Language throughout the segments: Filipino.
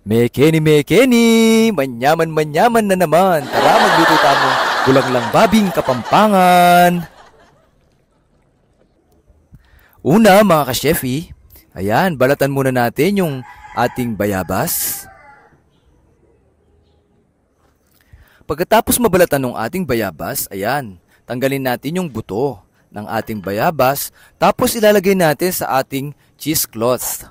Mekeni, manyaman na naman. Tara magluto tamo, bulanglang babing Kapampangan. Una mga ka-chefi, ayan, balatan muna natin yung ating bayabas. Pagkatapos mabalatan ng ating bayabas, ayan, tanggalin natin yung buto ng ating bayabas, tapos ilalagay natin sa ating cheesecloth.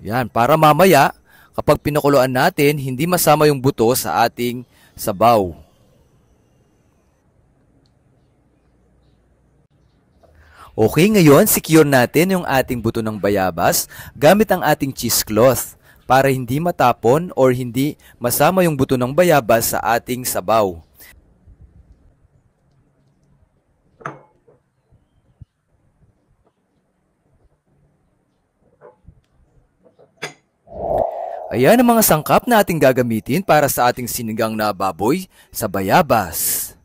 Ayan, para mamaya, kapag pinakuluan natin, hindi masama yung buto sa ating sabaw. Okay, ngayon, secure natin yung ating buto ng bayabas gamit ang ating cheesecloth para hindi matapon or hindi masama yung buto ng bayabas sa ating sabaw. Ayan ang mga sangkap na ating gagamitin para sa ating sinigang na baboy sa bayabas.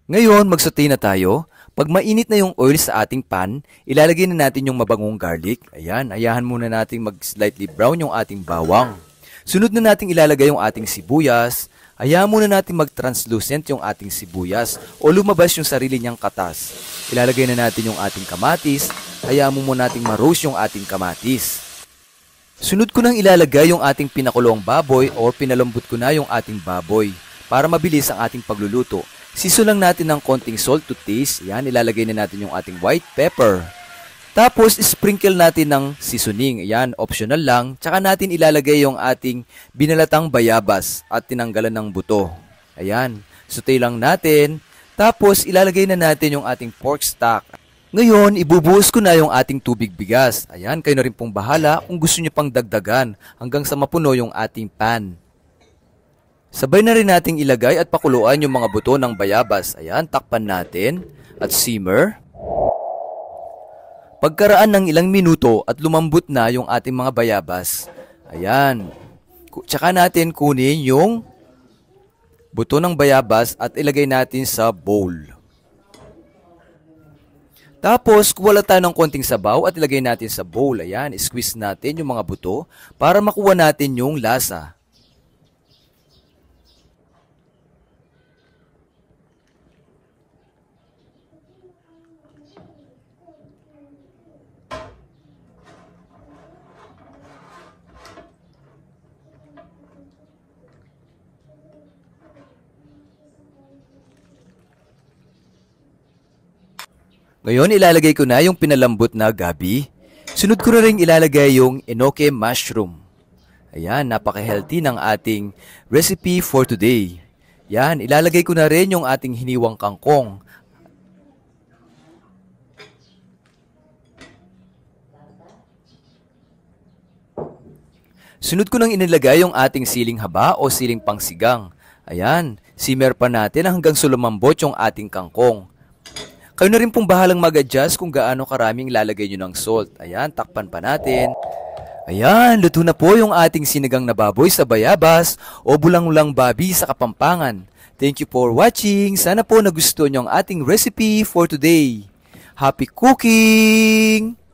Ngayon, magsaute na tayo. Pag mainit na yung oil sa ating pan, ilalagay na natin yung mabangong garlic. Ayan, ayahan muna natin mag-slightly brown yung ating bawang. Sunod na natin ilalagay yung ating sibuyas. Ayahan muna natin mag-translucent yung ating sibuyas o lumabas yung sarili niyang katas. Ilalagay na natin yung ating kamatis. Hayaan mo muna natin ma-roast yung ating kamatis. Sunod ko nang ilalagay yung ating pinakulong baboy o pinalambot ko na yung ating baboy para mabilis ang ating pagluluto. Season lang natin ng konting salt to taste. Yan, ilalagay na natin yung ating white pepper. Tapos, sprinkle natin ng seasoning. Yan, optional lang. Tsaka natin ilalagay yung ating binalatang bayabas at tinanggalan ng buto. Ayan, saute lang natin. Tapos, ilalagay na natin yung ating pork stock. Ngayon, ibubuhos ko na yung ating tubig bigas. Ayan, kayo na rin pong bahala kung gusto nyo pang dagdagan hanggang sa mapuno yung ating pan. Sabay na rin nating ilagay at pakuluan yung mga buto ng bayabas. Ayan, takpan natin at simmer. Pagkaraan ng ilang minuto at lumambot na yung ating mga bayabas, ayan, tsaka natin kunin yung buto ng bayabas at ilagay natin sa bowl. Tapos, kuwala tayo ng konting sabaw at ilagay natin sa bowl. Ayan, squeeze natin yung mga buto para makuha natin yung lasa. Ngayon, ilalagay ko na yung pinalambot na gabi. Sunod ko na rin ilalagay yung enoki mushroom. Ayan, napaka-healthy ng ating recipe for today. Yan, ilalagay ko na rin yung ating hiniwang kangkong. Sunod ko nang inilagay yung ating siling haba o siling pangsigang. Ayan, simmer pa natin hanggang lumambot yung ating kangkong. Kayo na rin pong bahalang mag-adjust kung gaano karaming lalagay nyo ng salt. Ayan, takpan pa natin. Ayan, luto na po yung ating sinigang na baboy sa bayabas o bulang-ulang babi sa Kapampangan. Thank you for watching. Sana po nagustuhan nyo ang ating recipe for today. Happy cooking!